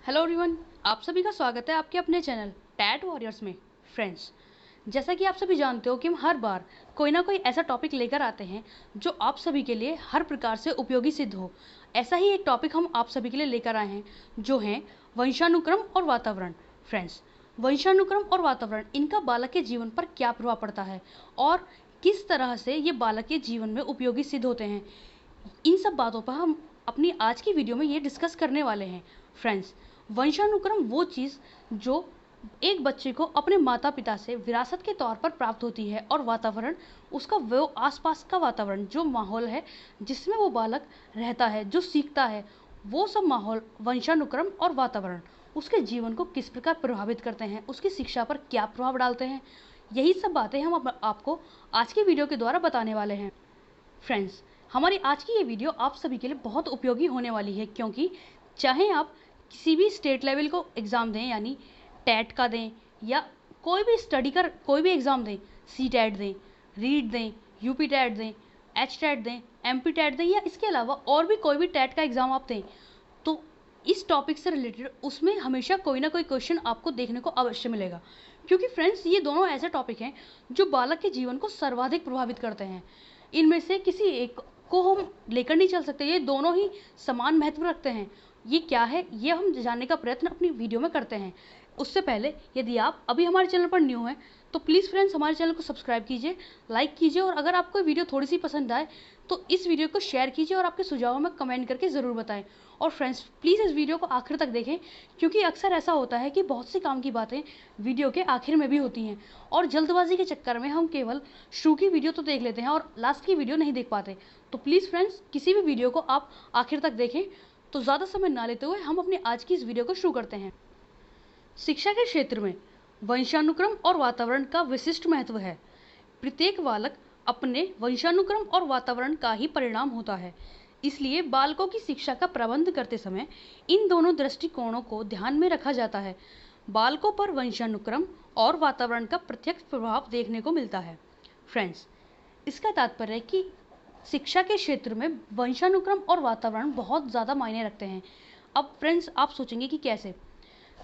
Hello everyone, आप सभी का स्वागत है आपके अपने चैनल टैट वॉरियर्स में। फ्रेंड्स, जैसा कि आप सभी जानते हो कि हम हर बार कोई ना कोई ऐसा टॉपिक लेकर आते हैं जो आप सभी के लिए हर प्रकार से उपयोगी सिद्ध हो। ऐसा ही एक टॉपिक हम आप सभी के लिए लेकर आए हैं जो है वंशानुक्रम और वातावरण। फ्रेंड्स, वंशानुक्रम और वातावरण, इनका बालक के जीवन पर क्या प्रभाव पड़ता है और किस तरह से ये बालक के जीवन में उपयोगी सिद्ध होते हैं, इन सब बातों पर हम अपनी आज की वीडियो में ये डिस्कस करने वाले हैं। फ्रेंड्स, वंशानुक्रम वो चीज़ जो एक बच्चे को अपने माता पिता से विरासत के तौर पर प्राप्त होती है, और वातावरण उसका वो आसपास का वातावरण, जो माहौल है जिसमें वो बालक रहता है, जो सीखता है, वो सब माहौल, वंशानुक्रम और वातावरण उसके जीवन को किस प्रकार प्रभावित करते हैं, उसकी शिक्षा पर क्या प्रभाव डालते हैं, यही सब बातें हम आपको आज की वीडियो के द्वारा बताने वाले हैं। फ्रेंड्स, हमारी आज की ये वीडियो आप सभी के लिए बहुत उपयोगी होने वाली है, क्योंकि चाहे आप किसी भी स्टेट लेवल को एग्ज़ाम दें, यानी टैट का दें, या कोई भी स्टडी कर कोई भी एग्ज़ाम दें, सी टैट दें, रीट दें, यूपी टैट दें, एच टैट दें, एमपी टैट दें, या इसके अलावा और भी कोई भी टैट का एग्ज़ाम आप दें, तो इस टॉपिक से रिलेटेड उसमें हमेशा कोई ना कोई क्वेश्चन आपको देखने को अवश्य मिलेगा। क्योंकि फ्रेंड्स, ये दोनों ऐसे टॉपिक हैं जो बालक के जीवन को सर्वाधिक प्रभावित करते हैं। इनमें से किसी एक को हम लेकर नहीं चल सकते, ये दोनों ही समान महत्व रखते हैं। ये क्या है, ये हम जानने का प्रयत्न अपनी वीडियो में करते हैं। उससे पहले यदि आप अभी हमारे चैनल पर न्यू हैं तो प्लीज़ फ्रेंड्स, हमारे चैनल को सब्सक्राइब कीजिए, लाइक कीजिए, और अगर आपको वीडियो थोड़ी सी पसंद आए तो इस वीडियो को शेयर कीजिए और आपके सुझावों में कमेंट करके ज़रूर बताएं। और फ्रेंड्स, प्लीज़ इस वीडियो को आखिर तक देखें, क्योंकि अक्सर ऐसा होता है कि बहुत सी काम की बातें वीडियो के आखिर में भी होती हैं, और जल्दबाजी के चक्कर में हम केवल शुरू की वीडियो तो देख लेते हैं और लास्ट की वीडियो नहीं देख पाते। तो प्लीज़ फ्रेंड्स, किसी भी वीडियो को आप आखिर तक देखें। तो ज़्यादा समय ना लेते हुए हम अपनी आज की इस वीडियो को शुरू करते हैं। शिक्षा के क्षेत्र में वंशानुक्रम और वातावरण का विशिष्ट महत्व है। प्रत्येक बालक अपने वंशानुक्रम और वातावरण का ही परिणाम होता है, इसलिए बालकों की शिक्षा का प्रबंध करते समय इन दोनों दृष्टिकोणों को ध्यान में रखा जाता है। बालकों पर वंशानुक्रम और वातावरण का प्रत्यक्ष प्रभाव देखने को मिलता है। फ्रेंड्स, इसका तात्पर्य है कि शिक्षा के क्षेत्र में वंशानुक्रम और वातावरण बहुत ज़्यादा मायने रखते हैं। अब फ्रेंड्स, आप सोचेंगे कि कैसे,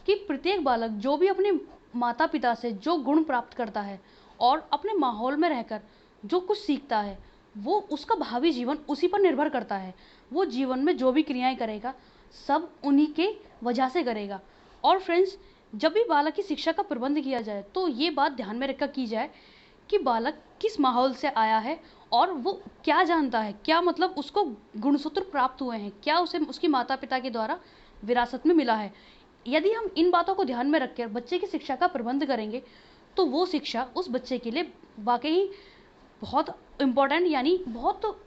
कि प्रत्येक बालक जो भी अपने माता पिता से जो गुण प्राप्त करता है और अपने माहौल में रहकर जो कुछ सीखता है, वो उसका भावी जीवन उसी पर निर्भर करता है। वो जीवन में जो भी क्रियाएं करेगा, सब उन्हीं के वजह से करेगा। और फ्रेंड्स, जब भी बालक की शिक्षा का प्रबंध किया जाए तो ये बात ध्यान में रखकर की जाए कि बालक किस माहौल से आया है और वो क्या जानता है, क्या मतलब उसको गुणसूत्र प्राप्त हुए हैं, क्या उसे उसकी माता पिता के द्वारा विरासत में मिला है। यदि हम इन बातों को ध्यान में रखकर बच्चे की शिक्षा का प्रबंध करेंगे तो वो शिक्षा उस बच्चे के लिए वाकई बहुत इम्पोर्टेंट, यानी बहुत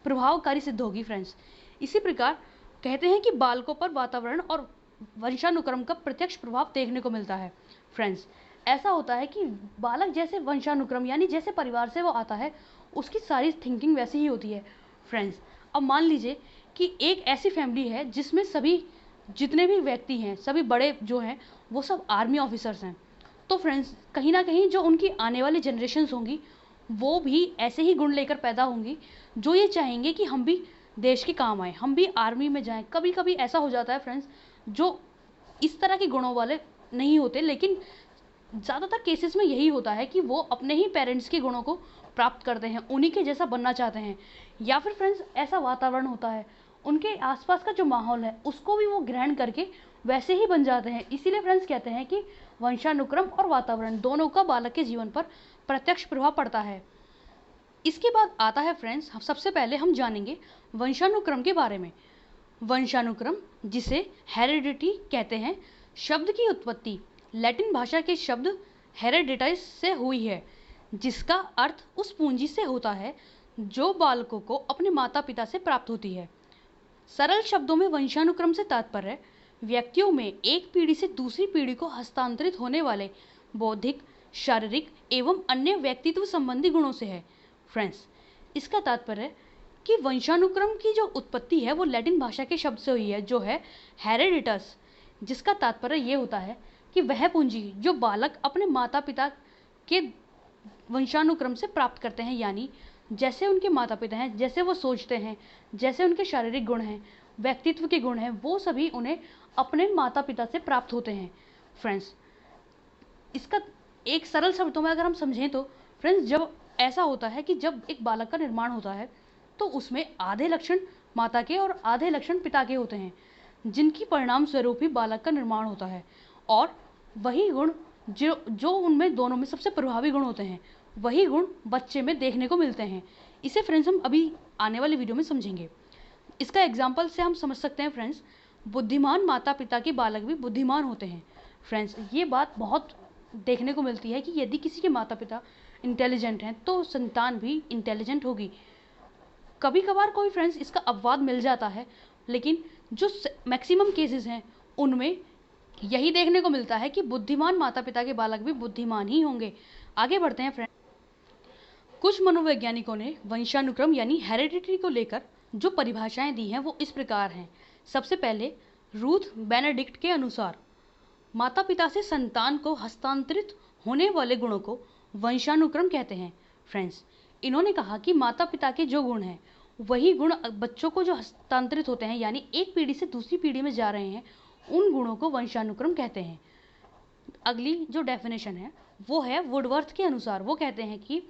प्रभावकारी सिद्ध होगी। फ्रेंड्स, इसी प्रकार कहते हैं कि बालकों पर वातावरण और वंशानुक्रम का प्रत्यक्ष प्रभाव देखने को मिलता है। फ्रेंड्स, ऐसा होता है कि बालक जैसे वंशानुक्रम, यानी जैसे परिवार से वो आता है, उसकी सारी थिंकिंग वैसी ही होती है। फ्रेंड्स, अब मान लीजिए कि एक ऐसी फैमिली है जिसमें सभी जितने भी व्यक्ति हैं, सभी बड़े जो हैं, वो सब आर्मी ऑफिसर्स हैं। तो फ्रेंड्स, कहीं ना कहीं जो उनकी आने वाली जनरेशन्स होंगी वो भी ऐसे ही गुण लेकर पैदा होंगी, जो ये चाहेंगे कि हम भी देश के काम आए, हम भी आर्मी में जाएं। कभी कभी ऐसा हो जाता है फ्रेंड्स, जो इस तरह के गुणों वाले नहीं होते, लेकिन ज़्यादातर केसेस में यही होता है कि वो अपने ही पेरेंट्स के गुणों को प्राप्त करते हैं, उन्हीं के जैसा बनना चाहते हैं। या फिर फ्रेंड्स, ऐसा वातावरण होता है, उनके आसपास का जो माहौल है उसको भी वो ग्रहण करके वैसे ही बन जाते हैं। इसीलिए फ्रेंड्स कहते हैं कि वंशानुक्रम और वातावरण दोनों का बालक के जीवन पर प्रत्यक्ष प्रभाव पड़ता है। इसके बाद आता है फ्रेंड्स, सबसे पहले हम जानेंगे वंशानुक्रम के बारे में। वंशानुक्रम, जिसे हेरिडिटी कहते हैं, शब्द की उत्पत्ति लैटिन भाषा के शब्द हेरेडिटाइस से हुई है, जिसका अर्थ उस पूंजी से होता है जो बालकों को अपने माता पिता से प्राप्त होती है। सरल शब्दों में वंशानुक्रम से तात्पर्य व्यक्तियों में एक पीढ़ी से दूसरी पीढ़ी को हस्तांतरित होने वाले बौद्धिक, शारीरिक एवं अन्य व्यक्तित्व संबंधी गुणों से है। फ्रेंड्स, इसका तात्पर्य कि वंशानुक्रम की जो उत्पत्ति है वो लैटिन भाषा के शब्द से हुई है, जो है हेरेडिटस, जिसका तात्पर्य ये होता है कि वह पूंजी जो बालक अपने माता पिता के वंशानुक्रम से प्राप्त करते हैं, यानी जैसे उनके माता पिता हैं, जैसे वो सोचते हैं, जैसे उनके शारीरिक गुण हैं, व्यक्तित्व के गुण हैं वो सभी उन्हें अपने माता पिता से प्राप्त होते हैं। फ्रेंड्स, इसका एक सरल शब्दों में अगर हम समझें तो फ्रेंड्स, जब ऐसा होता है कि जब एक बालक का निर्माण होता है तो उसमें आधे लक्षण माता के और आधे लक्षण पिता के होते हैं, जिनकी परिणाम स्वरूप ही बालक का निर्माण होता है। और वही गुण जो उनमें दोनों में सबसे प्रभावी गुण होते हैं, वही गुण बच्चे में देखने को मिलते हैं। इसे फ्रेंड्स हम अभी आने वाली वीडियो में समझेंगे। इसका एग्जाम्पल से हम समझ सकते हैं फ्रेंड्स, बुद्धिमान माता पिता के बालक भी बुद्धिमान होते हैं। फ्रेंड्स, ये बात बहुत देखने को मिलती है कि यदि किसी के माता पिता इंटेलिजेंट हैं तो संतान भी इंटेलिजेंट होगी। कभी कभार कोई फ्रेंड्स इसका अपवाद मिल जाता है, लेकिन जो मैक्सिमम केसेस हैं उनमें यही देखने को मिलता है कि बुद्धिमान माता पिता के बालक भी बुद्धिमान ही होंगे। आगे बढ़ते हैं फ्रेंड्स। कुछ मनोवैज्ञानिकों ने वंशानुक्रम यानी हेरिडिटी को लेकर जो परिभाषाएं दी हैं वो इस प्रकार हैं। सबसे पहले रूथ बेनेडिक्ट के अनुसार माता पिता से संतान को हस्तांतरित होने वाले गुणों को वंशानुक्रम कहते हैं। फ्रेंड्स, इन्होंने कहा कि माता पिता के जो गुण हैं वही गुण बच्चों को जो हस्तांतरित होते हैं यानी एक पीढ़ी से दूसरी पीढ़ी में जा रहे हैं, उन गुणों को वंशानुक्रम कहते हैं। अगली जो डेफिनेशन है वो है वुडवर्थ के अनुसार। वो कहते हैं कि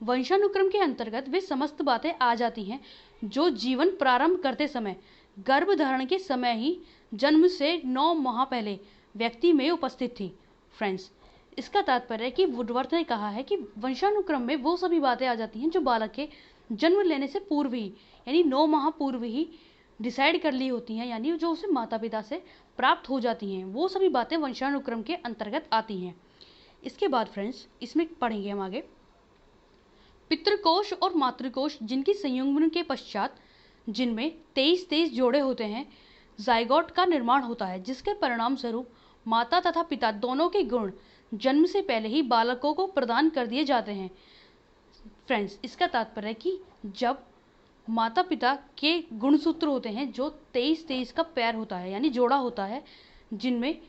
वंशानुक्रम के अंतर्गत वे समस्त बातें आ जाती हैं जो जीवन प्रारंभ करते समय, गर्भधारण के समय ही जन्म से 9 माह पहले व्यक्ति में उपस्थित थी। फ्रेंड्स, इसका तात्पर्य है कि वुडवर्थ ने कहा है कि वंशानुक्रम में वो सभी बातें आ जाती हैं जो बालक के जन्म लेने से पूर्व ही यानी 9 माह पूर्व ही डिसाइड कर ली होती हैं, यानी जो उसे माता पिता से प्राप्त हो जाती हैं, वो सभी बातें वंशानुक्रम के अंतर्गत आती हैं। इसके बाद फ्रेंड्स, इसमें पढ़ेंगे हम आगे पितृकोश और मातृकोश, जिनकी संयुग्मन के पश्चात जिनमें 23 जोड़े होते हैं, जाइगोट का निर्माण होता है, जिसके परिणाम स्वरूप माता तथा पिता दोनों के गुण जन्म से पहले ही बालकों को प्रदान कर दिए जाते हैं। फ्रेंड्स, इसका तात्पर्य है कि जब माता पिता के गुणसूत्र होते हैं जो 23 का पैर होता है यानी जोड़ा होता है, जिनमें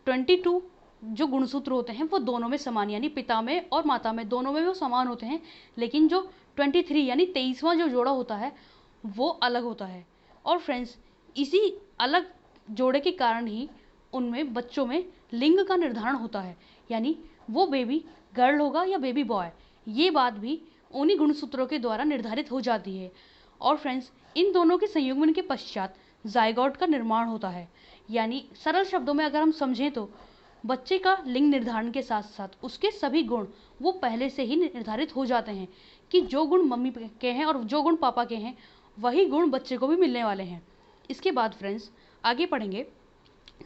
22 जो गुणसूत्र होते हैं वो दोनों में समान यानी पिता में और माता में दोनों में वो समान होते हैं, लेकिन जो 23 यानी 23वां जो जोड़ा होता है वो अलग होता है। और फ्रेंड्स, इसी अलग जोड़े के कारण ही उनमें बच्चों में लिंग का निर्धारण होता है, यानी वो बेबी गर्ल होगा या बेबी बॉय, ये बात भी उन्हीं गुणसूत्रों के द्वारा निर्धारित हो जाती है। और फ्रेंड्स, इन दोनों के संयुग्मन के पश्चात जाइगोट का निर्माण होता है, यानी सरल शब्दों में अगर हम समझें तो बच्चे का लिंग निर्धारण के साथ साथ उसके सभी गुण वो पहले से ही निर्धारित हो जाते हैं कि जो गुण मम्मी के हैं और जो गुण पापा के हैं वही गुण बच्चे को भी मिलने वाले हैं। इसके बाद फ्रेंड्स आगे पढ़ेंगे,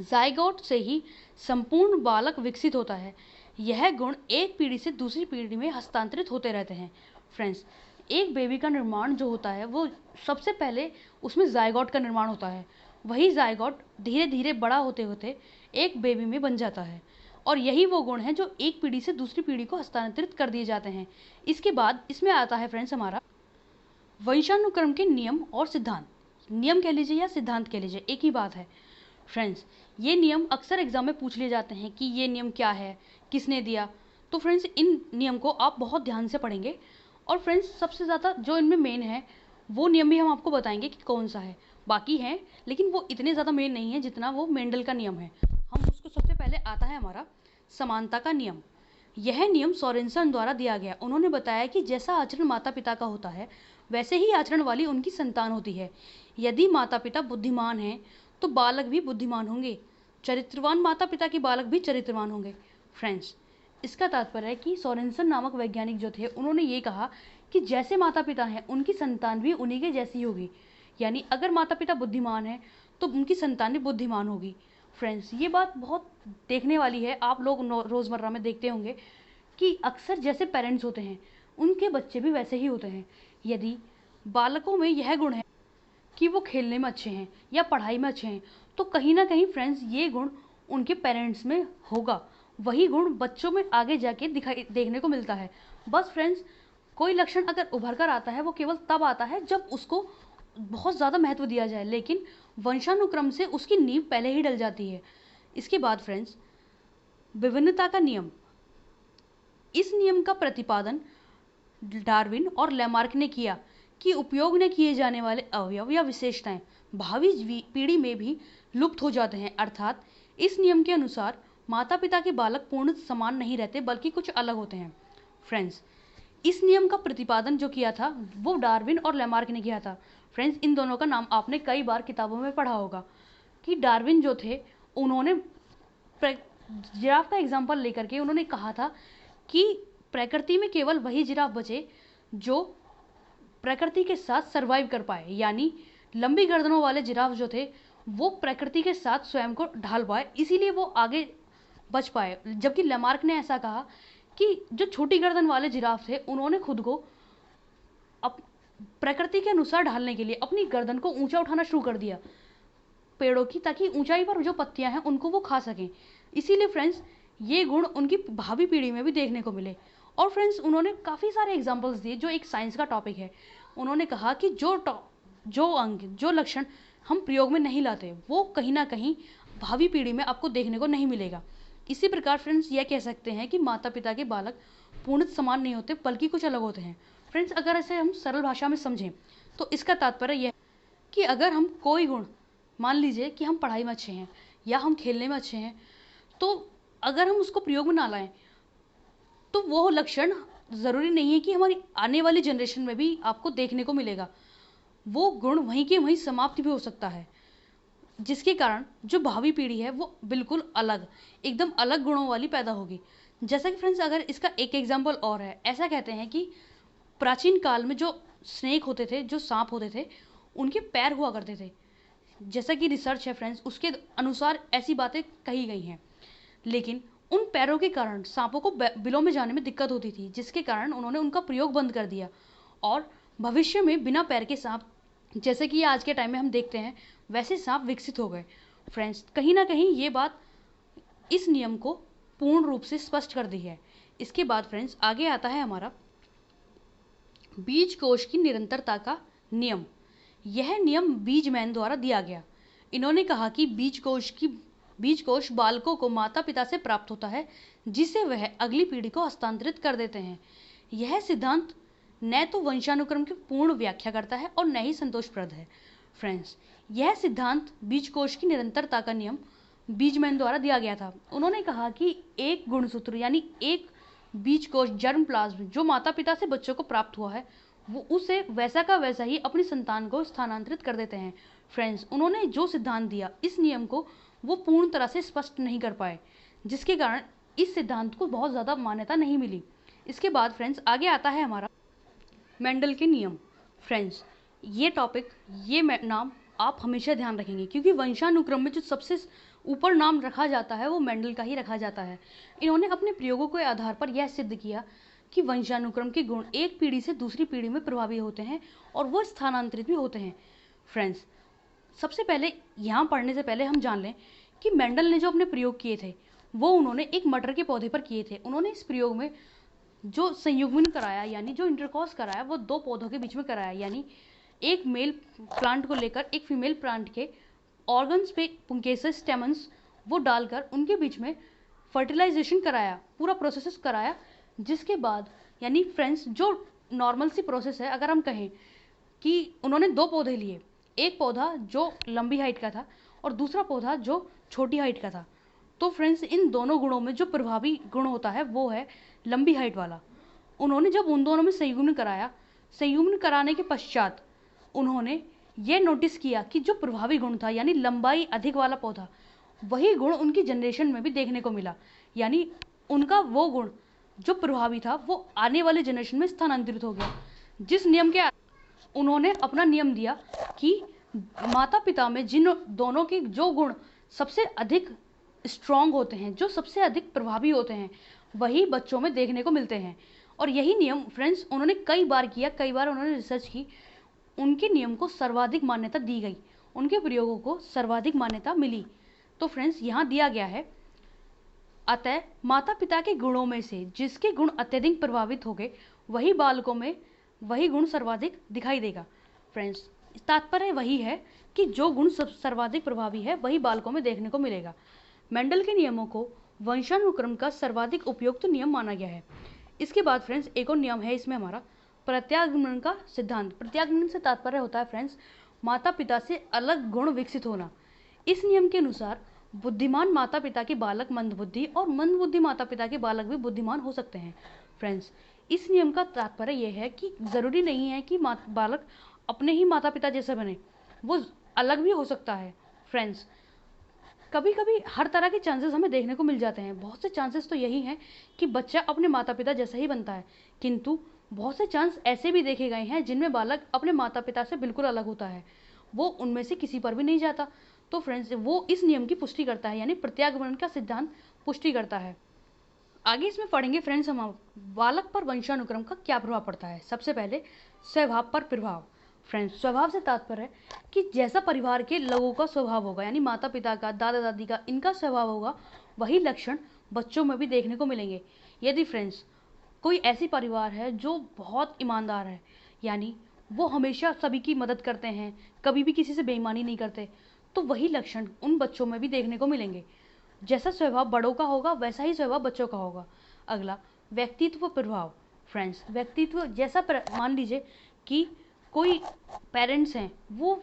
जाइगोट से ही संपूर्ण बालक विकसित होता है। यह गुण एक पीढ़ी से दूसरी पीढ़ी में हस्तांतरित होते रहते हैं। फ्रेंड्स, एक बेबी का निर्माण जो होता है वो सबसे पहले उसमें जाइगोट का निर्माण होता है, वही जाइगोट धीरे धीरे बड़ा होते होते एक बेबी में बन जाता है, और यही वो गुण हैं जो एक पीढ़ी से दूसरी पीढ़ी को हस्तांतरित कर दिए जाते हैं। इसके बाद इसमें आता है फ्रेंड्स हमारा वंशानुक्रम के नियम और सिद्धांत। नियम कह लीजिए या सिद्धांत कह लीजिए, एक ही बात है। फ्रेंड्स, ये नियम अक्सर एग्जाम में पूछ लिए जाते हैं कि ये नियम क्या है, किसने दिया। तो फ्रेंड्स, इन नियम को आप बहुत ध्यान से पढ़ेंगे। और फ्रेंड्स, सबसे ज़्यादा जो इनमें मेन है वो नियम भी हम आपको बताएंगे कि कौन सा है। बाकी हैं लेकिन वो इतने ज़्यादा मेन नहीं है जितना वो मेंडल का नियम है। हम उसको सबसे पहले आता है हमारा समानता का नियम। यह नियम सोरेनसन द्वारा दिया गया। उन्होंने बताया कि जैसा आचरण माता पिता का होता है वैसे ही आचरण वाली उनकी संतान होती है। यदि माता पिता बुद्धिमान हैं तो बालक भी बुद्धिमान होंगे, चरित्रवान माता पिता के बालक भी चरित्रवान होंगे। फ्रेंड्स, इसका तात्पर्य है कि सोरेनसन नामक वैज्ञानिक जो थे उन्होंने ये कहा कि जैसे माता पिता हैं उनकी संतान भी उन्हीं के जैसी होगी, यानी अगर माता पिता बुद्धिमान हैं तो उनकी संतान भी बुद्धिमान होगी। फ्रेंड्स, ये बात बहुत देखने वाली है, आप लोग रोज़मर्रा में देखते होंगे कि अक्सर जैसे पेरेंट्स होते हैं उनके बच्चे भी वैसे ही होते हैं। यदि बालकों में यह गुण है कि वो खेलने में अच्छे हैं या पढ़ाई में अच्छे हैं तो कहीं ना कहीं फ्रेंड्स ये गुण उनके पेरेंट्स में होगा, वही गुण बच्चों में आगे जाके देखने को मिलता है। बस फ्रेंड्स, कोई लक्षण अगर उभर कर आता है वो केवल तब आता है जब उसको बहुत ज़्यादा महत्व दिया जाए, लेकिन वंशानुक्रम से उसकी नींव पहले ही डल जाती है। इसके बाद फ्रेंड्स विभिन्नता का नियम। इस नियम का प्रतिपादन डार्विन और लैमार्क ने किया कि उपयोग में किए जाने वाले अवयव या विशेषताएं भावी पीढ़ी में भी लुप्त हो जाते हैं। अर्थात इस नियम के अनुसार माता पिता के बालक पूर्ण समान नहीं रहते बल्कि कुछ अलग होते हैं। फ्रेंड्स, इस नियम का प्रतिपादन जो किया था वो डार्विन और लैमार्क ने किया था। फ्रेंड्स, इन दोनों का नाम आपने कई बार किताबों में पढ़ा होगा कि डार्विन जो थे उन्होंने जिराफ का एग्जाम्पल लेकर के उन्होंने कहा था कि प्रकृति में केवल वही जिराफ बचे जो प्रकृति के साथ सरवाइव कर पाए, यानी लंबी गर्दनों वाले जिराफ जो थे वो प्रकृति के साथ स्वयं को ढाल पाए, इसीलिए वो आगे बच पाए। जबकि लैमार्क ने ऐसा कहा कि जो छोटी गर्दन वाले जिराफ थे उन्होंने खुद को प्रकृति के अनुसार ढालने के लिए अपनी गर्दन को ऊंचा उठाना शुरू कर दिया पेड़ों की, ताकि ऊंचाई पर जो पत्तियां हैं उनको वो खा सकें। इसीलिए फ्रेंड्स, ये गुण उनकी भावी पीढ़ी में भी देखने को मिले। और फ्रेंड्स, उन्होंने काफ़ी सारे एग्जाम्पल्स दिए जो एक साइंस का टॉपिक है। उन्होंने कहा कि जो अंग, जो लक्षण हम प्रयोग में नहीं लाते वो कहीं ना कहीं भावी पीढ़ी में आपको देखने को नहीं मिलेगा। इसी प्रकार फ्रेंड्स, यह कह सकते हैं कि माता पिता के बालक पूर्ण समान नहीं होते बल्कि कुछ अलग होते हैं। फ्रेंड्स, अगर इसे हम सरल भाषा में समझें तो इसका तात्पर्य यह कि अगर हम कोई गुण, मान लीजिए कि हम पढ़ाई में अच्छे हैं या हम खेलने में अच्छे हैं, तो अगर हम उसको प्रयोग में ना लाएं तो वो लक्षण ज़रूरी नहीं है कि हमारी आने वाली जनरेशन में भी आपको देखने को मिलेगा। वो गुण वहीं के वहीं समाप्त भी हो सकता है, जिसके कारण जो भावी पीढ़ी है वो बिल्कुल अलग, एकदम अलग गुणों वाली पैदा होगी। जैसा कि फ्रेंड्स, अगर इसका एक एग्जाम्पल और है, ऐसा कहते हैं कि प्राचीन काल में जो स्नेक होते थे, जो सांप होते थे, उनके पैर हुआ करते थे। जैसा कि रिसर्च है फ्रेंड्स, उसके अनुसार ऐसी बातें कही गई हैं। लेकिन उन पैरों के कारण सांपों को बिलों में जाने में दिक्कत होती थी, जिसके कारण उन्होंने उनका प्रयोग बंद कर दिया और भविष्य में बिना पैर के सांप, जैसे कि आज के टाइम में हम देखते हैं, वैसे सांप विकसित हो गए। फ्रेंड्स, कहीं ना कहीं ये बात इस नियम को पूर्ण रूप से स्पष्ट कर दी है। इसके बाद फ्रेंड्स, आगे आता है हमारा बीज कोश की निरंतरता का नियम। यह नियम बीजमैन द्वारा दिया गया। इन्होंने कहा कि बीज कोश बालकों को माता पिता से प्राप्त होता है, जिसे वह अगली पीढ़ी को हस्तांतरित कर देते हैं। यह सिद्धांत न तो वंशानुक्रम की पूर्ण व्याख्या करता है और न ही संतोषप्रद है। फ्रेंड्स, यह सिद्धांत बीज कोश की निरंतरता का नियम बीजमैन द्वारा दिया गया था। उन्होंने कहा कि एक गुणसूत्र यानी एक बीज कोश, जर्म प्लाज्म, जो माता पिता से बच्चों को प्राप्त हुआ है, वो उसे वैसा का वैसा ही अपनी संतान को स्थानांतरित कर देते हैं। फ्रेंड्स, उन्होंने जो सिद्धांत दिया, इस नियम को वो पूर्ण तरह से स्पष्ट नहीं कर पाए, जिसके कारण इस सिद्धांत को बहुत ज़्यादा मान्यता नहीं मिली। इसके बाद फ्रेंड्स, आगे आता है हमारा मेंडल के नियम। फ्रेंड्स, ये टॉपिक, ये नाम आप हमेशा ध्यान रखेंगे, क्योंकि वंशानुक्रम में जो सबसे ऊपर नाम रखा जाता है वो मेंडल का ही रखा जाता है। इन्होंने अपने प्रयोगों के आधार पर यह सिद्ध किया कि वंशानुक्रम के गुण एक पीढ़ी से दूसरी पीढ़ी में प्रभावी होते हैं और वो स्थानांतरित भी होते हैं। फ्रेंड्स, सबसे पहले यहाँ पढ़ने से पहले हम जान लें कि मेंडल ने जो अपने प्रयोग किए थे वो उन्होंने एक मटर के पौधे पर किए थे। उन्होंने इस प्रयोग में जो संयुग्मन कराया, यानी जो इंटरकॉर्स कराया, वो दो पौधों के बीच में कराया, यानी एक मेल प्लांट को लेकर एक फीमेल प्लांट के ऑर्गन्स पे, पुंकेसस, स्टेमन्स, वो डालकर उनके बीच में फर्टिलाइजेशन कराया, पूरा प्रोसेस कराया। जिसके बाद, यानी फ्रेंड्स, जो नॉर्मल सी प्रोसेस है, अगर हम कहें कि उन्होंने दो पौधे लिए, एक पौधा जो लंबी हाइट का था और दूसरा पौधा जो छोटी हाइट का था, तो फ्रेंड्स, इन दोनों गुणों में जो प्रभावी गुण होता है वो है लंबी हाइट वाला। उन्होंने जब उन दोनों में संयुग्मन कराया, संयुग्मन कराने के पश्चात उन्होंने ये नोटिस किया कि जो प्रभावी गुण था, यानी लंबाई अधिक वाला पौधा, वही गुण उनकी जनरेशन में भी देखने को मिला। यानी उनका वो गुण जो प्रभावी था वो आने वाले जनरेशन में स्थानांतरित हो गया। जिस नियम के उन्होंने अपना नियम दिया कि माता पिता में जिन दोनों के जो गुण सबसे अधिक स्ट्रॉन्ग होते हैं, जो सबसे अधिक प्रभावी होते हैं, वही बच्चों में देखने को मिलते हैं। और यही नियम फ्रेंड्स उन्होंने कई बार किया, कई बार उन्होंने रिसर्च की, उनके नियम को सर्वाधिक मान्यता दी गई, उनके प्रयोगों को सर्वाधिक मान्यता मिली। तो फ्रेंड्स, यहाँ दिया गया है, अतः माता पिता के गुणों में से जिसके गुण अत्यधिक प्रभावित हो गए, वही बालकों में वही गुण सर्वाधिक दिखाई देगा। फ्रेंड्स, तात्पर्य वही है कि जो गुण सर्वाधिक प्रभावी है वही बालकों में देखने को मिलेगा। मेंडल के नियमों को वंशानुक्रम का सर्वाधिक उपयुक्त नियम माना गया है। इसके बाद फ्रेंड्स, एक और नियम है इसमें हमारा प्रत्यागमन का सिद्धांत। प्रत्यागमन से तात्पर्य होता है फ्रेंड्स माता पिता से अलग गुण विकसित होना। इस नियम के अनुसार बुद्धिमान माता पिता के बालक मंदबुद्धि और मंदबुद्धि माता पिता के बालक भी बुद्धिमान हो सकते हैं। फ्रेंड्स, इस नियम का तात्पर्य यह है कि ज़रूरी नहीं है कि बालक अपने ही माता पिता जैसे बने, वो अलग भी हो सकता है। फ्रेंड्स, कभी कभी हर तरह के चांसेस हमें देखने को मिल जाते हैं। बहुत से चांसेस तो यही हैं कि बच्चा अपने माता पिता जैसा ही बनता है, किंतु बहुत से चांस ऐसे भी देखे गए हैं जिनमें बालक अपने माता पिता से बिल्कुल अलग होता है, वो उनमें से किसी पर भी नहीं जाता। तो फ्रेंड्स, वो इस नियम की पुष्टि करता है, यानी प्रत्यागमन का सिद्धांत पुष्टि करता है। आगे इसमें पढ़ेंगे फ्रेंड्स हम बालक पर वंशानुक्रम का क्या प्रभाव पड़ता है। सबसे पहले स्वभाव पर प्रभाव। फ्रेंड्स, स्वभाव से तात्पर्य है कि जैसा परिवार के लोगों का स्वभाव होगा, यानी माता पिता का, दादा दादी का, इनका स्वभाव होगा, वही लक्षण बच्चों में भी देखने को मिलेंगे। यदि फ्रेंड्स कोई ऐसी परिवार है जो बहुत ईमानदार है, यानी वो हमेशा सभी की मदद करते हैं, कभी भी किसी से बेईमानी नहीं करते, तो वही लक्षण उन बच्चों में भी देखने को मिलेंगे। जैसा स्वभाव बड़ों का होगा वैसा ही स्वभाव बच्चों का होगा। अगला, व्यक्तित्व प्रभाव। फ्रेंड्स, व्यक्तित्व जैसा मान लीजिए कि कोई पेरेंट्स हैं, वो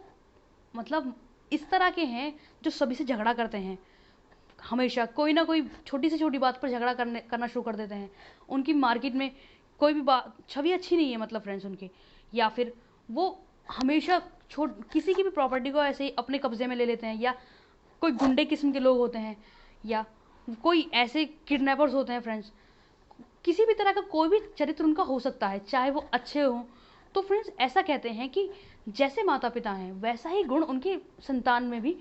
मतलब इस तरह के हैं जो सभी से झगड़ा करते हैं, हमेशा कोई ना कोई छोटी से छोटी बात पर झगड़ा करना शुरू कर देते हैं। उनकी मार्केट में कोई भी बात छवि अच्छी नहीं है, मतलब फ्रेंड्स उनकी, या फिर वो हमेशा किसी की भी प्रॉपर्टी को ऐसे ही अपने कब्जे में ले लेते हैं, या कोई गुंडे किस्म के लोग होते हैं, या कोई ऐसे किडनैपर्स होते हैं। फ्रेंड्स, किसी भी तरह का कोई भी चरित्र उनका हो सकता है, चाहे वो अच्छे हों। तो फ्रेंड्स, ऐसा कहते हैं कि जैसे माता पिता हैं वैसा ही गुण उनके संतान में भी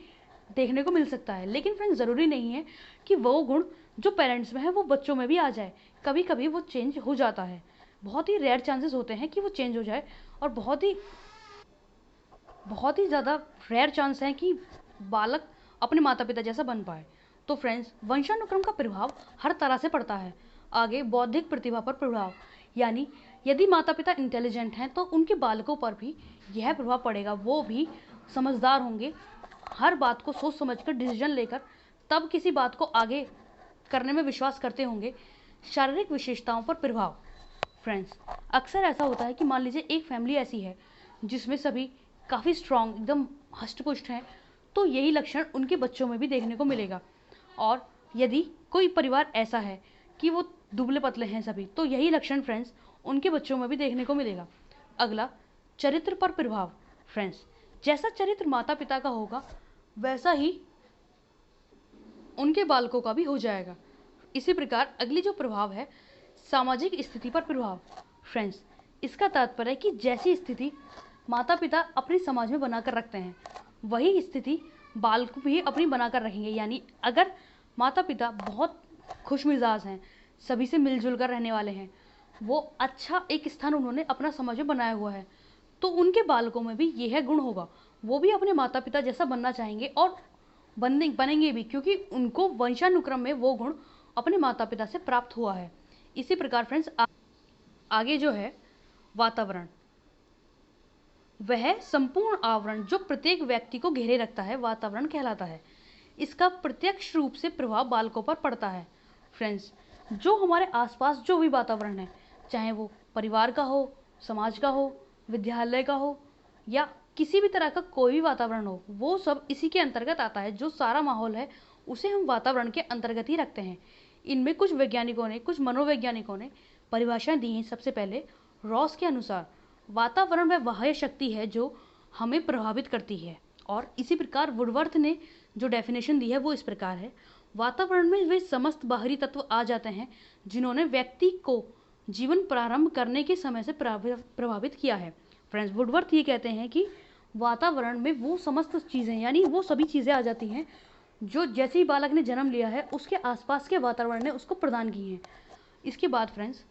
देखने को मिल सकता है। लेकिन फ्रेंड्स, ज़रूरी नहीं है कि वो गुण जो पेरेंट्स में है वो बच्चों में भी आ जाए। कभी कभी वो चेंज हो जाता है, बहुत ही रेयर चांसेस होते हैं कि वो चेंज हो जाए, और बहुत ही ज़्यादा रेयर चांस हैं कि बालक अपने माता पिता जैसा बन पाए। तो फ्रेंड्स, वंशानुक्रम का प्रभाव हर तरह से पड़ता है। आगे, बौद्धिक प्रतिभा पर प्रभाव, यानी यदि माता पिता इंटेलिजेंट हैं तो उनके बालकों पर भी यह प्रभाव पड़ेगा। वो भी समझदार होंगे, हर बात को सोच समझकर डिसीजन लेकर तब किसी बात को आगे करने में विश्वास करते होंगे। शारीरिक विशेषताओं पर प्रभाव। फ्रेंड्स, अक्सर ऐसा होता है कि मान लीजिए एक फैमिली ऐसी है जिसमें सभी काफ़ी स्ट्रांग, एकदम हष्ट-पुष्ट हैं, तो यही लक्षण उनके बच्चों में भी देखने को मिलेगा। और यदि कोई परिवार ऐसा है कि वो दुबले पतले हैं सभी, तो यही लक्षण फ्रेंड्स उनके बच्चों में भी देखने को मिलेगा। अगला, चरित्र पर प्रभाव। फ्रेंड्स, जैसा चरित्र माता पिता का होगा वैसा ही उनके बालकों का भी हो जाएगा। इसी प्रकार अगली जो प्रभाव है, सामाजिक स्थिति पर प्रभाव। फ्रेंड्स, इसका तात्पर्य है कि जैसी स्थिति माता पिता अपने समाज में बनाकर रखते हैं वही स्थिति बालक भी अपनी बनाकर रखेंगे। यानी अगर माता पिता बहुत खुश मिजाज हैं, सभी से मिलजुल कर रहने वाले हैं, वो अच्छा एक स्थान उन्होंने अपना समाज में बनाया हुआ है, तो उनके बालकों में भी यह गुण होगा। वो भी अपने माता पिता जैसा बनना चाहेंगे और बनेंगे भी, क्योंकि उनको वंशानुक्रम में वो गुण अपने माता पिता से प्राप्त हुआ है। इसी प्रकार फ्रेंड्स, आगे जो है वातावरण, वह संपूर्ण आवरण जो प्रत्येक व्यक्ति को घेरे रखता है वातावरण कहलाता है। इसका प्रत्यक्ष रूप से प्रभाव बालकों पर पड़ता है। फ्रेंड्स, जो हमारे आसपास जो भी वातावरण है, चाहे वो परिवार का हो, समाज का हो, विद्यालय का हो, या किसी भी तरह का कोई भी वातावरण हो, वो सब इसी के अंतर्गत आता है। जो सारा माहौल है उसे हम वातावरण के अंतर्गत ही रखते हैं। इनमें कुछ वैज्ञानिकों ने, कुछ मनोवैज्ञानिकों ने परिभाषाएं दी हैं। सबसे पहले रॉस के अनुसार वातावरण वह बाह्य शक्ति है जो हमें प्रभावित करती है। और इसी प्रकार वुडवर्थ ने जो डेफिनेशन दी है वो इस प्रकार है, वातावरण में वे समस्त बाहरी तत्व आ जाते हैं जिन्होंने व्यक्ति को जीवन प्रारंभ करने के समय से प्रभावित किया है। फ्रेंड्स, वुडवर्थ ये कहते हैं कि वातावरण में वो समस्त चीज़ें, यानी वो सभी चीज़ें आ जाती हैं जो जैसे ही बालक ने जन्म लिया है उसके आसपास के वातावरण ने उसको प्रदान की हैं। इसके बाद फ्रेंड्स,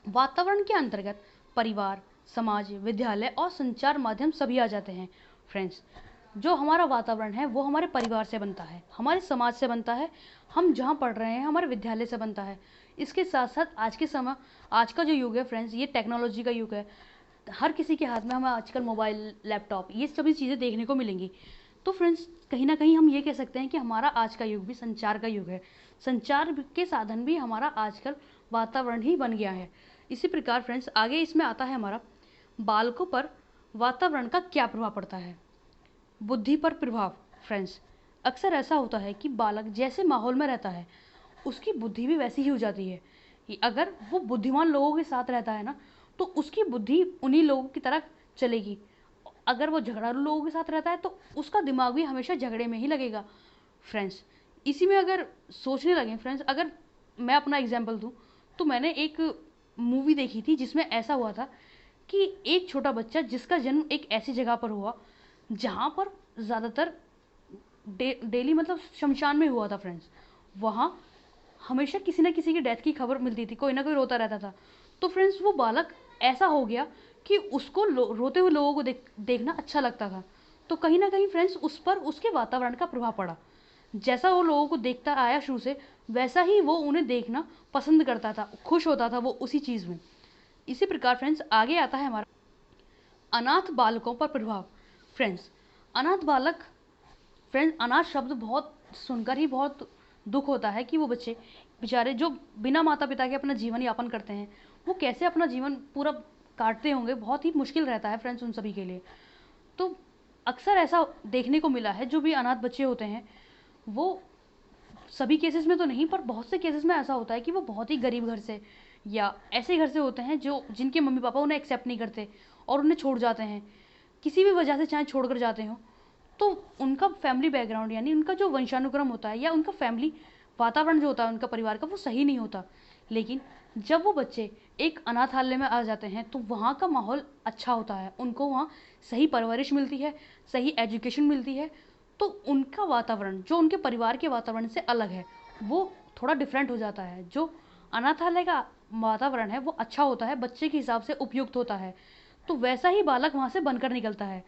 वातावरण के अंतर्गत परिवार, समाज, विद्यालय और संचार माध्यम सभी आ जाते हैं। फ्रेंड्स, जो हमारा वातावरण है वो हमारे परिवार से बनता है, हमारे समाज से बनता है, हम जहाँ पढ़ रहे हैं हमारे विद्यालय से बनता है। इसके साथ साथ आज का जो युग है फ्रेंड्स, ये टेक्नोलॉजी का युग है। हर किसी के हाथ में हमें आजकल मोबाइल, लैपटॉप, ये सभी चीज़ें देखने को मिलेंगी। तो फ्रेंड्स, कहीं ना कहीं हम ये कह सकते हैं कि हमारा आज का युग भी संचार का युग है। संचार के साधन भी हमारा आजकल वातावरण ही बन गया है। इसी प्रकार फ्रेंड्स, आगे इसमें आता है हमारा बालकों पर वातावरण का क्या प्रभाव पड़ता है? बुद्धि पर प्रभाव। फ्रेंड्स, अक्सर ऐसा होता है कि बालक जैसे माहौल में रहता है उसकी बुद्धि भी वैसी ही हो जाती है। कि अगर वो बुद्धिमान लोगों के साथ रहता है ना, तो उसकी बुद्धि उन्हीं लोगों की तरह चलेगी। अगर वो झगड़ालू लोगों के साथ रहता है तो उसका दिमाग भी हमेशा झगड़े में ही लगेगा। फ्रेंड्स, इसी में अगर सोचने लगे फ्रेंड्स, अगर मैं अपना एग्जाम्पल दूँ तो मैंने एक मूवी देखी थी जिसमें ऐसा हुआ था कि एक छोटा बच्चा जिसका जन्म एक ऐसी जगह पर हुआ जहाँ पर ज़्यादातर डेली मतलब शमशान में हुआ था फ्रेंड्स। वहाँ हमेशा किसी न किसी की डेथ की खबर मिलती थी, कोई ना कोई रोता रहता था। तो फ्रेंड्स, वो बालक ऐसा हो गया कि उसको रोते हुए लोगों को देखना अच्छा लगता था। तो कहीं ना कहीं फ्रेंड्स, उस पर उसके वातावरण का प्रभाव पड़ा। जैसा वो लोगों को देखता आया शुरू से, वैसा ही वो उन्हें देखना पसंद करता था, खुश होता था वो उसी चीज़ में। इसी प्रकार फ्रेंड्स, आगे आता है हमारा अनाथ बालकों पर प्रभाव। फ्रेंड्स, अनाथ बालक, फ्रेंड्स अनाथ शब्द बहुत सुनकर ही बहुत दुख होता है कि वो बच्चे बेचारे जो बिना माता पिता के अपना जीवन यापन करते हैं, वो कैसे अपना जीवन पूरा काटते होंगे। बहुत ही मुश्किल रहता है फ्रेंड्स उन सभी के लिए। तो अक्सर ऐसा देखने को मिला है, जो भी अनाथ बच्चे होते हैं वो, सभी केसेस में तो नहीं पर बहुत से केसेस में ऐसा होता है कि वो बहुत ही गरीब घर से या ऐसे घर से होते हैं जो जिनके मम्मी पापा उन्हें एक्सेप्ट नहीं करते और उन्हें छोड़ जाते हैं किसी भी वजह से, चाहे छोड़कर जाते हो। तो उनका फैमिली बैकग्राउंड यानी उनका जो वंशानुक्रम होता है या उनका फैमिली वातावरण जो होता है उनका परिवार का, वो सही नहीं होता। लेकिन जब वो बच्चे एक अनाथालय में आ जाते हैं तो वहाँ का माहौल अच्छा होता है, उनको वहाँ सही परवरिश मिलती है, सही एजुकेशन मिलती है। तो उनका वातावरण जो उनके परिवार के वातावरण से अलग है, वो थोड़ा डिफरेंट हो जाता है। जो अनाथालय का वातावरण है वो अच्छा होता है, बच्चे के हिसाब से उपयुक्त होता है। तो वैसा ही बालक वहाँ से बनकर निकलता है।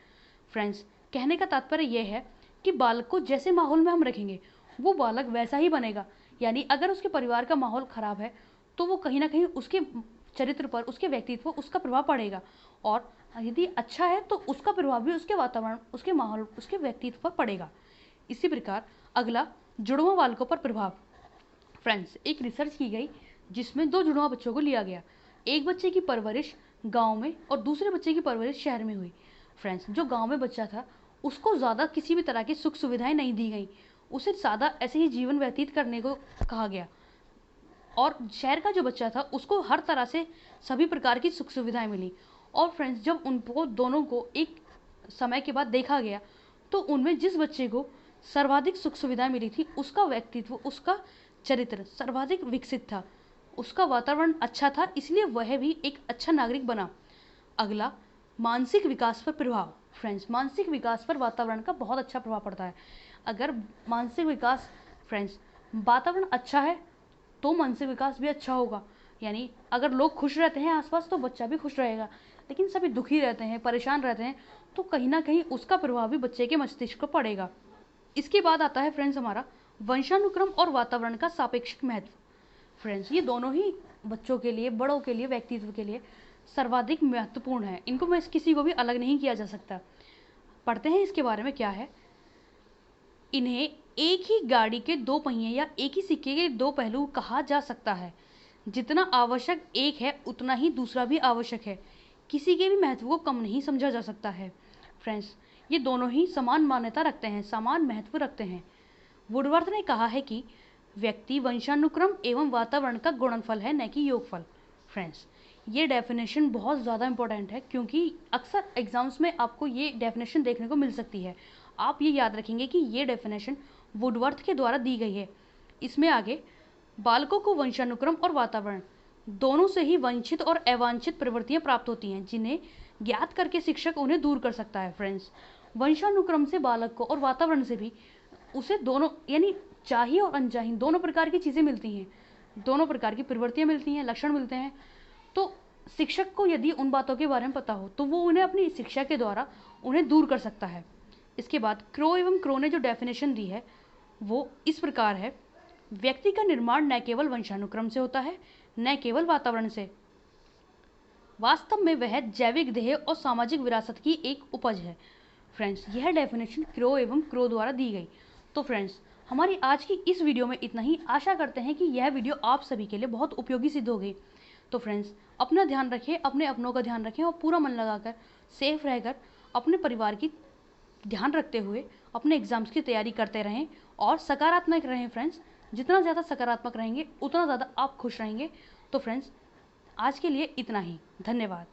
फ्रेंड्स, कहने का तात्पर्य यह है कि बालक को जैसे माहौल में हम रखेंगे वो बालक वैसा ही बनेगा। यानी अगर उसके परिवार का माहौल खराब है तो वो कहीं ना कहीं उसके चरित्र पर, उसके व्यक्तित्व, उसका प्रभाव पड़ेगा। और यदि अच्छा है तो उसका प्रभाव भी उसके वातावरण, उसके माहौल, उसके व्यक्तित्व पर पड़ेगा। इसी प्रकार अगला, जुड़वा बालकों पर प्रभाव। फ्रेंड्स, एक रिसर्च की गई जिसमें 2 जुड़वा बच्चों को लिया गया। एक बच्चे की परवरिश गांव में और दूसरे बच्चे की परवरिश शहर में हुई। फ्रेंड्स, जो गांव में बच्चा था उसको ज़्यादा किसी भी तरह की सुख सुविधाएं नहीं दी गई, उसे सादा ऐसे ही जीवन व्यतीत करने को कहा गया। और शहर का जो बच्चा था उसको हर तरह से सभी प्रकार की सुख सुविधाएं मिली। और फ्रेंड्स, जब उनको दोनों को एक समय के बाद देखा गया तो उनमें जिस बच्चे को सर्वाधिक सुख सुविधाएं मिली थी उसका व्यक्तित्व, उसका चरित्र सर्वाधिक विकसित था, उसका वातावरण अच्छा था, इसलिए वह भी एक अच्छा नागरिक बना। अगला, मानसिक विकास पर प्रभाव। फ्रेंड्स, मानसिक विकास पर वातावरण का बहुत अच्छा प्रभाव पड़ता है। अगर मानसिक विकास, फ्रेंड्स, वातावरण अच्छा है तो मानसिक विकास भी अच्छा होगा। यानी अगर लोग खुश रहते हैं आसपास तो बच्चा भी खुश रहेगा। लेकिन सभी दुखी रहते हैं, परेशान रहते हैं, तो कहीं ना कहीं उसका प्रभाव भी बच्चे के मस्तिष्क पर पड़ेगा। इसके बाद आता है फ्रेंड्स हमारा वंशानुक्रम और वातावरण का सापेक्षिक महत्व। फ्रेंड्स, ये दोनों ही बच्चों के लिए, बड़ों के लिए, व्यक्तित्व के लिए सर्वाधिक महत्वपूर्ण है। इनको मैं किसी को भी अलग नहीं किया जा सकता। पढ़ते हैं इसके बारे में क्या है। इन्हें एक ही गाड़ी के 2 पहिए या एक ही सिक्के के 2 पहलू कहा जा सकता है। जितना आवश्यक एक है उतना ही दूसरा भी आवश्यक है। किसी के भी महत्व को कम नहीं समझा जा सकता है। फ्रेंड्स, ये दोनों ही समान मान्यता रखते हैं, समान महत्व रखते हैं। वुडवर्थ ने कहा है कि व्यक्ति वंशानुक्रम एवं वातावरण का गुणनफल है, न कि योगफल। फ्रेंड्स, ये डेफिनेशन बहुत ज़्यादा इंपॉर्टेंट है क्योंकि अक्सर एग्जाम्स में आपको ये डेफिनेशन देखने को मिल सकती है। आप ये याद रखेंगे कि ये डेफिनेशन वुडवर्थ के द्वारा दी गई है। इसमें आगे, बालकों को वंशानुक्रम और वातावरण दोनों से ही वांछित और अवांछित प्रवृत्तियां प्राप्त होती हैं, जिन्हें ज्ञात करके शिक्षक उन्हें दूर कर सकता है। फ्रेंड्स, वंशानुक्रम से बालक को और वातावरण से भी उसे दोनों यानी चाहिए और अनचाही दोनों प्रकार की चीज़ें मिलती हैं, दोनों प्रकार की प्रवृत्तियां मिलती हैं, लक्षण मिलते हैं। तो शिक्षक को यदि उन बातों के बारे में पता हो तो वो उन्हें अपनी शिक्षा के द्वारा उन्हें दूर कर सकता है। इसके बाद क्रो एवं क्रो ने जो डेफिनेशन दी है वो इस प्रकार है। व्यक्ति का निर्माण न केवल वंशानुक्रम से होता है, न केवल वातावरण से, वास्तव में वह जैविक देह और सामाजिक विरासत की एक उपज है। फ्रेंड्स, यह डेफिनेशन क्रो एवं क्रो द्वारा दी गई। तो फ्रेंड्स, हमारी आज की इस वीडियो में इतना ही। आशा करते हैं कि यह वीडियो आप सभी के लिए बहुत उपयोगी सिद्ध होगी। तो फ्रेंड्स, अपना ध्यान रखें, अपने अपनों का ध्यान रखें और पूरा मन लगाकर सेफ रहकर अपने परिवार की ध्यान रखते हुए अपने एग्ज़ाम्स की तैयारी करते रहें और सकारात्मक रहें फ्रेंड्स। जितना ज़्यादा सकारात्मक रहेंगे उतना ज़्यादा आप खुश रहेंगे। तो फ्रेंड्स, आज के लिए इतना ही। धन्यवाद।